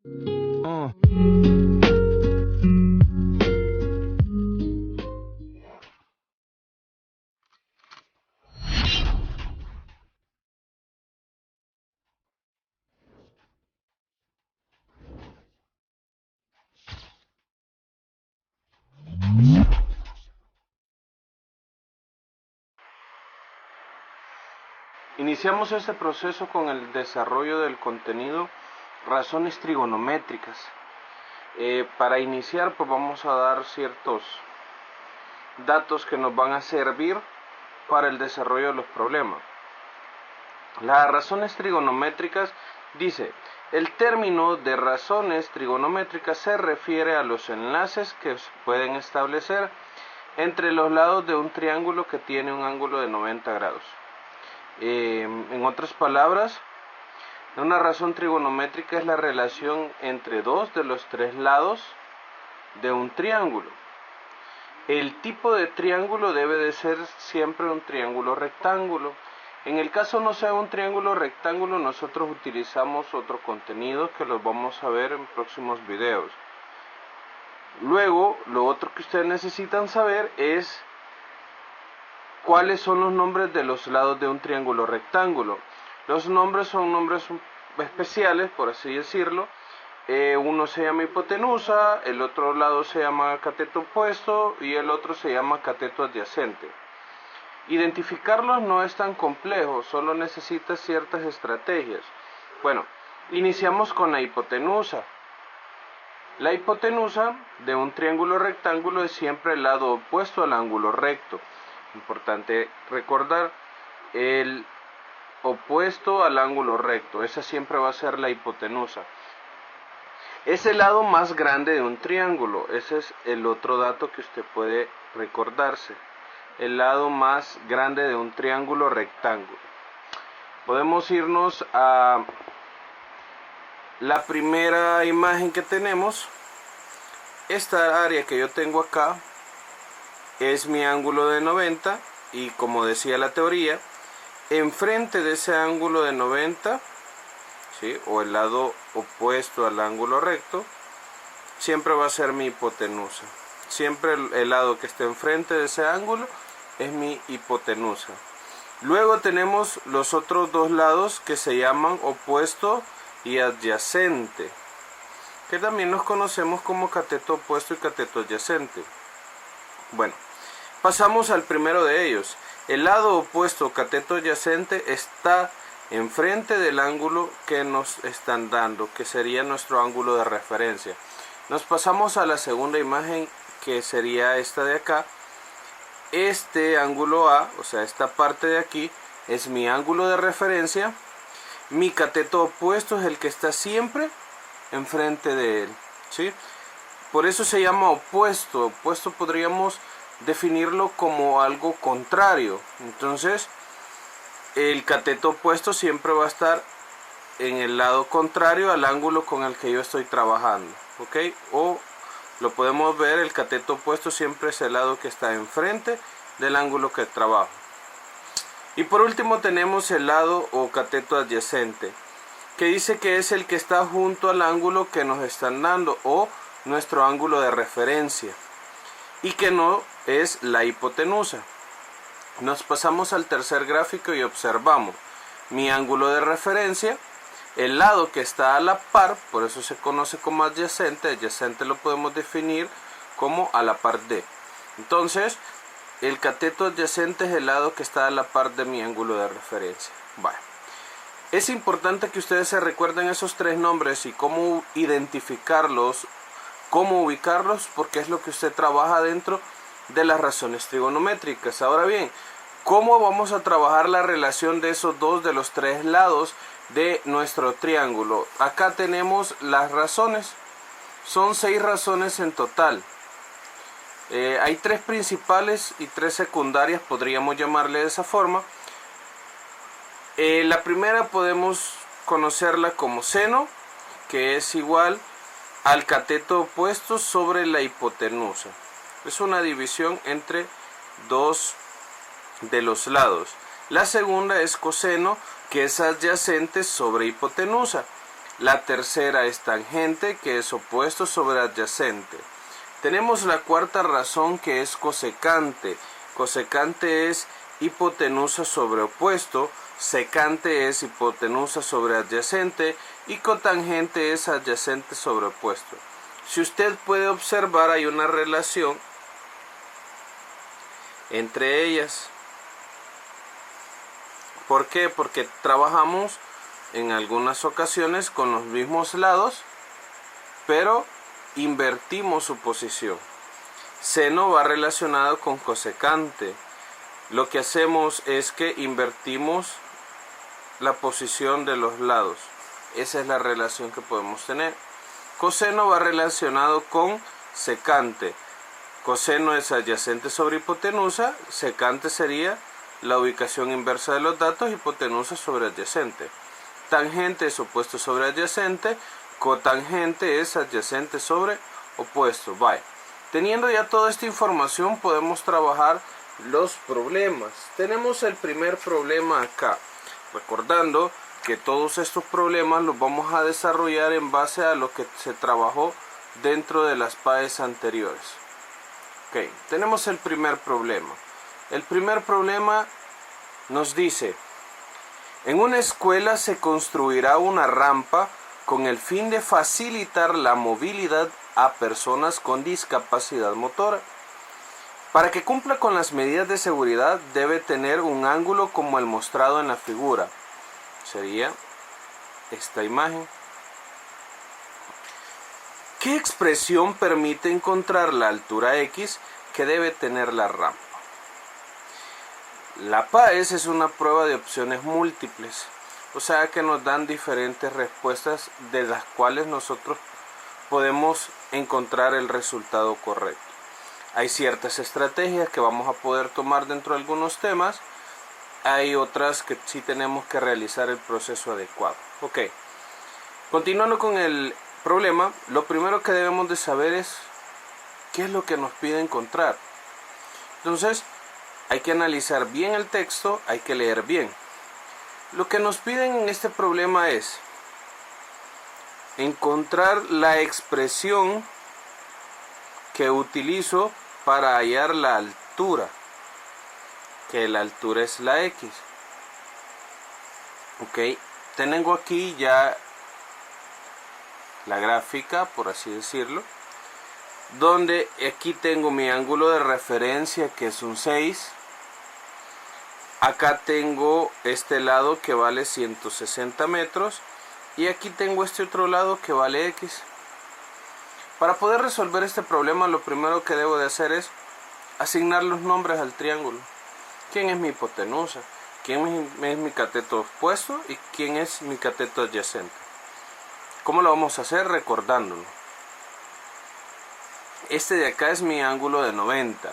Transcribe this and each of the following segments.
Oh. Iniciamos este proceso con el desarrollo del contenido razones trigonométricas. Para iniciar, pues vamos a dar ciertos datos que nos van a servir para el desarrollo de los problemas. Las razones trigonométricas dice: el término de razones trigonométricas se refiere a los enlaces que se pueden establecer entre los lados de un triángulo que tiene un ángulo de 90 grados. En otras palabras, una razón trigonométrica es la relación entre dos de los tres lados de un triángulo. El tipo de triángulo debe de ser siempre un triángulo rectángulo. En el caso no sea un triángulo rectángulo, nosotros utilizamos otro contenido que los vamos a ver en próximos videos. Luego, lo otro que ustedes necesitan saber es cuáles son los nombres de los lados de un triángulo rectángulo. Los nombres son nombres especiales, por así decirlo. Uno se llama hipotenusa, el otro lado se llama cateto opuesto y el otro se llama cateto adyacente. Identificarlos no es tan complejo, solo necesita ciertas estrategias. Bueno, iniciamos con la hipotenusa. La hipotenusa de un triángulo rectángulo es siempre el lado opuesto al ángulo recto. Importante recordar, el opuesto al ángulo recto, esa siempre va a ser la hipotenusa. Es el lado más grande de un triángulo, ese es el otro dato que usted puede recordarse. El lado más grande de un triángulo rectángulo. Podemos irnos a la primera imagen que tenemos. Esta área que yo tengo acá es mi ángulo de 90 y, como decía la teoría, enfrente de ese ángulo de 90, ¿sí?, o el lado opuesto al ángulo recto, siempre va a ser mi hipotenusa. Siempre el lado que esté enfrente de ese ángulo es mi hipotenusa. Luego tenemos los otros dos lados que se llaman opuesto y adyacente, que también los conocemos como cateto opuesto y cateto adyacente. Bueno, pasamos al primero de ellos. El lado opuesto, cateto adyacente, está enfrente del ángulo que nos están dando, que sería nuestro ángulo de referencia. Nos pasamos a la segunda imagen, que sería esta de acá. Este ángulo A, o sea, esta parte de aquí, es mi ángulo de referencia. Mi cateto opuesto es el que está siempre enfrente de él, ¿sí? Por eso se llama opuesto. Opuesto podríamos definirlo como algo contrario. Entonces, el cateto opuesto siempre va a estar en el lado contrario al ángulo con el que yo estoy trabajando, ¿ok? O lo podemos ver, el cateto opuesto siempre es el lado que está enfrente del ángulo que trabajo. Y por último tenemos el lado o cateto adyacente, que dice que es el que está junto al ángulo que nos están dando, o nuestro ángulo de referencia, y que no es la hipotenusa. Nos pasamos al tercer gráfico y observamos mi ángulo de referencia, el lado que está a la par, por eso se conoce como adyacente. Adyacente lo podemos definir como a la par de. Entonces, el cateto adyacente es el lado que está a la par de mi ángulo de referencia. Vale. Es importante que ustedes se recuerden esos tres nombres y cómo identificarlos, cómo ubicarlos, porque es lo que usted trabaja dentro de las razones trigonométricas. Ahora bien, ¿cómo vamos a trabajar la relación de esos dos de los tres lados de nuestro triángulo? Acá tenemos las razones. Son 6 razones en total. Hay 3 principales y 3 secundarias, podríamos llamarle de esa forma. La primera podemos conocerla como seno, que es igual al cateto opuesto sobre la hipotenusa. Es una división entre dos de los lados. La segunda es coseno, que es adyacente sobre hipotenusa. La tercera es tangente, que es opuesto sobre adyacente. Tenemos la cuarta razón, que es cosecante. Cosecante es hipotenusa sobre opuesto, secante es hipotenusa sobre adyacente y cotangente es adyacente sobre opuesto. Si usted puede observar, hay una relación entre ellas. ¿Por qué? Porque trabajamos en algunas ocasiones con los mismos lados, pero invertimos su posición. Seno va relacionado con cosecante. Lo que hacemos es que invertimos la posición de los lados. Esa es la relación que podemos tener. Coseno va relacionado con secante. Coseno es adyacente sobre hipotenusa. Secante sería la ubicación inversa de los datos. Hipotenusa sobre adyacente. Tangente es opuesto sobre adyacente. Cotangente es adyacente sobre opuesto. Bye. Teniendo ya toda esta información, podemos trabajar los problemas. Tenemos el primer problema acá. Recordando que todos estos problemas los vamos a desarrollar en base a lo que se trabajó dentro de las PAEs anteriores. Ok, tenemos el primer problema. El primer problema nos dice: en una escuela se construirá una rampa con el fin de facilitar la movilidad a personas con discapacidad motora. Para que cumpla con las medidas de seguridad debe tener un ángulo como el mostrado en la figura. Sería esta imagen. ¿Qué expresión permite encontrar la altura X que debe tener la rampa? La PAES es una prueba de opciones múltiples, o sea que nos dan diferentes respuestas de las cuales nosotros podemos encontrar el resultado correcto. Hay ciertas estrategias que vamos a poder tomar dentro de algunos temas. Hay otras que sí tenemos que realizar el proceso adecuado. Ok. Continuando con el problema, lo primero que debemos de saber es qué es lo que nos pide encontrar. Entonces, hay que analizar bien el texto, hay que leer bien. Lo que nos piden en este problema es encontrar la expresión que utilizo para hallar la altura, que la altura es la X. Ok, tengo aquí ya la gráfica, por así decirlo, donde aquí tengo mi ángulo de referencia, que es un 6. Acá tengo este lado que vale 160 metros y aquí tengo este otro lado que vale X. Para poder resolver este problema, lo primero que debo de hacer es asignar los nombres al triángulo. ¿Quién es mi hipotenusa? ¿Quién es mi cateto opuesto? ¿Y quién es mi cateto adyacente? ¿Cómo lo vamos a hacer? Recordándolo. Este de acá es mi ángulo de 90.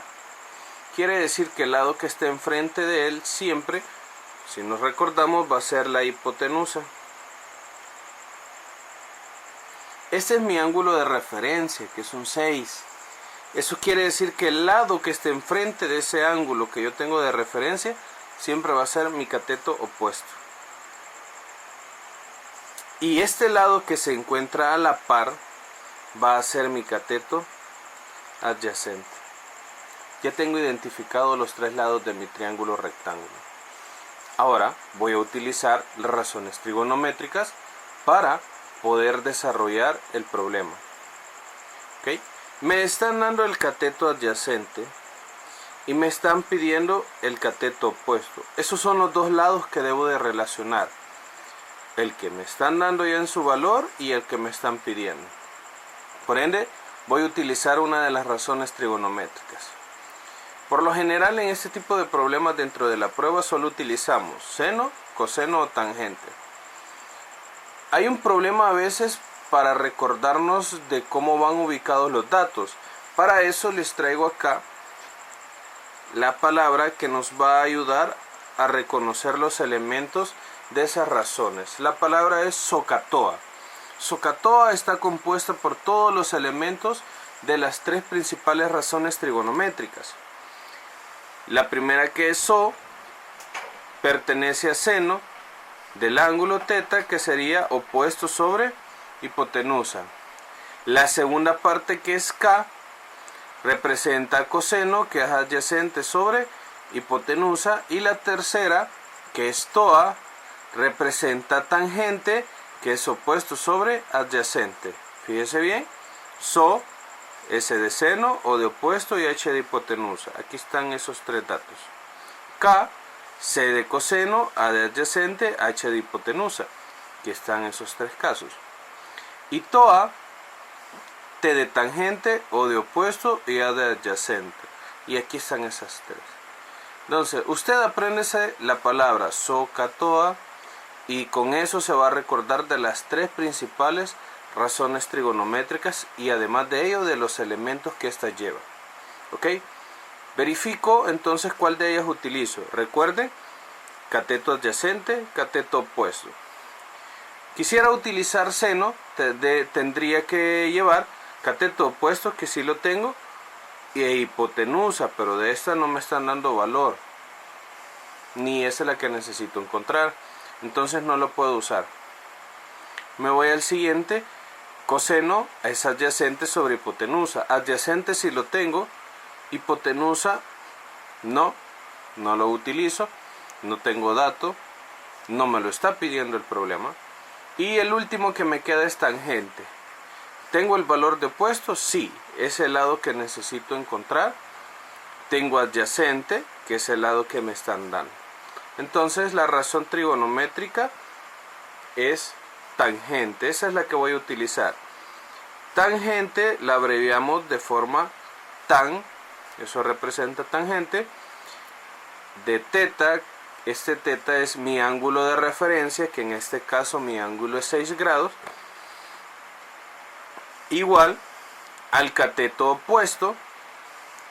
Quiere decir que el lado que esté enfrente de él siempre, si nos recordamos, va a ser la hipotenusa. Este es mi ángulo de referencia, que es un 6. Eso quiere decir que el lado que esté enfrente de ese ángulo que yo tengo de referencia siempre va a ser mi cateto opuesto. Y este lado que se encuentra a la par va a ser mi cateto adyacente. Ya tengo identificado los tres lados de mi triángulo rectángulo. Ahora voy a utilizar las razones trigonométricas para poder desarrollar el problema. ¿Okay? Me están dando el cateto adyacente y me están pidiendo el cateto opuesto. Esos son los dos lados que debo de relacionar: el que me están dando ya en su valor y el que me están pidiendo. Por ende, voy a utilizar una de las razones trigonométricas. Por lo general, en este tipo de problemas dentro de la prueba solo utilizamos seno, coseno o tangente. Hay un problema a veces para recordarnos de cómo van ubicados los datos. Para eso les traigo acá la palabra que nos va a ayudar a reconocer los elementos de esas razones. La palabra es SOHCAHTOA. SOHCAHTOA está compuesta por todos los elementos de las tres principales razones trigonométricas. La primera, que es SO, pertenece a seno, del ángulo θ, que sería opuesto sobre hipotenusa. La segunda parte, que es K, representa coseno, que es adyacente sobre hipotenusa. Y la tercera, que es TOA, representa tangente, que es opuesto sobre adyacente. Fíjese bien, SO, S de seno o de opuesto, y H de hipotenusa. Aquí están esos tres datos. K, C de coseno, A de adyacente, H de hipotenusa. Aquí están esos tres casos. Y TOA, T de tangente, O de opuesto y A de adyacente. Y aquí están esas tres. Entonces, usted apréndese la palabra SOHCAHTOA y con eso se va a recordar de las tres principales razones trigonométricas y además de ello de los elementos que ésta lleva. ¿Ok? Verifico entonces cuál de ellas utilizo. Recuerden, cateto adyacente, cateto opuesto. Quisiera utilizar seno, tendría que llevar cateto opuesto, que sí lo tengo, y hipotenusa, pero de esta no me están dando valor, ni esa es la que necesito encontrar, entonces no lo puedo usar. Me voy al siguiente. Coseno es adyacente sobre hipotenusa. Adyacente sí lo tengo, hipotenusa no lo utilizo, no tengo dato, no me lo está pidiendo el problema. Y el último que me queda es tangente. ¿Tengo el valor de opuesto? Sí, es el lado que necesito encontrar. Tengo adyacente, que es el lado que me están dando. Entonces la razón trigonométrica es tangente, esa es la que voy a utilizar. Tangente la abreviamos de forma tan, eso representa tangente, de θ. Este θ es mi ángulo de referencia, que en este caso mi ángulo es 6 grados, igual al cateto opuesto,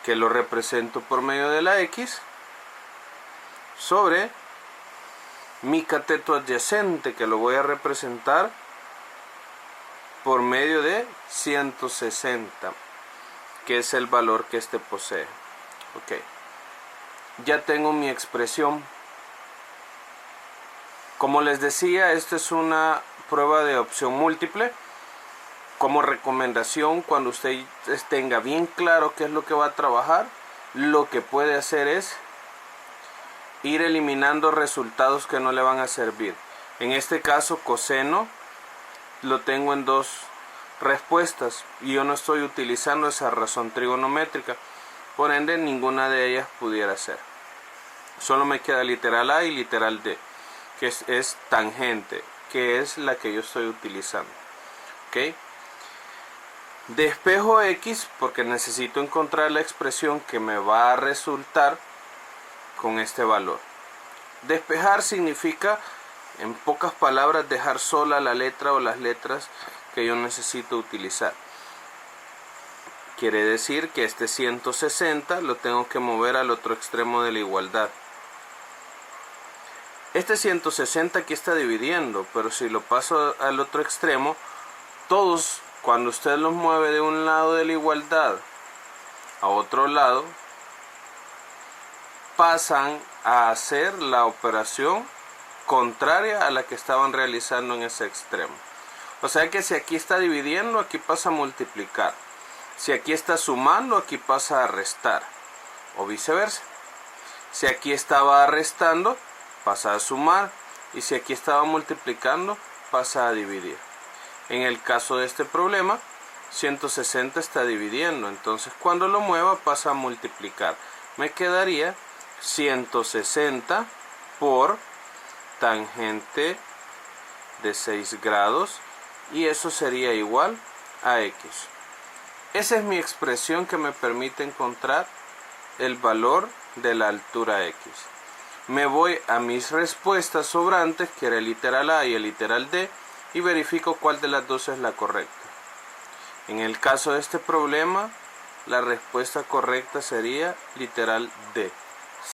que lo represento por medio de la X, sobre mi cateto adyacente, que lo voy a representar por medio de 160, que es el valor que este posee. Ok, ya tengo mi expresión. Como les decía, esta es una prueba de opción múltiple. Como recomendación, cuando usted tenga bien claro qué es lo que va a trabajar, lo que puede hacer es ir eliminando resultados que no le van a servir. En este caso, coseno lo tengo en dos respuestas y yo no estoy utilizando esa razón trigonométrica, por ende ninguna de ellas pudiera ser. Solo me queda literal A y literal D, que es tangente, que es la que yo estoy utilizando. ¿Ok? Despejo X porque necesito encontrar la expresión que me va a resultar con este valor. Despejar significa, en pocas palabras, dejar sola la letra o las letras que yo necesito utilizar. Quiere decir que este 160 lo tengo que mover al otro extremo de la igualdad. Este 160 aquí está dividiendo, pero si lo paso al otro extremo, todos, cuando usted los mueve de un lado de la igualdad a otro lado, pasan a hacer la operación contraria a la que estaban realizando en ese extremo. O sea que si aquí está dividiendo, aquí pasa a multiplicar. Si aquí está sumando, aquí pasa a restar. O viceversa. Si aquí estaba restando, pasa a sumar. Y si aquí estaba multiplicando, pasa a dividir. En el caso de este problema, 160 está dividiendo. Entonces cuando lo mueva pasa a multiplicar. Me quedaría 160 por tangente de 6 grados. Y eso sería igual a X. Esa es mi expresión que me permite encontrar el valor de la altura X. Me voy a mis respuestas sobrantes, que era el literal A y el literal D, y verifico cuál de las dos es la correcta. En el caso de este problema, la respuesta correcta sería literal D.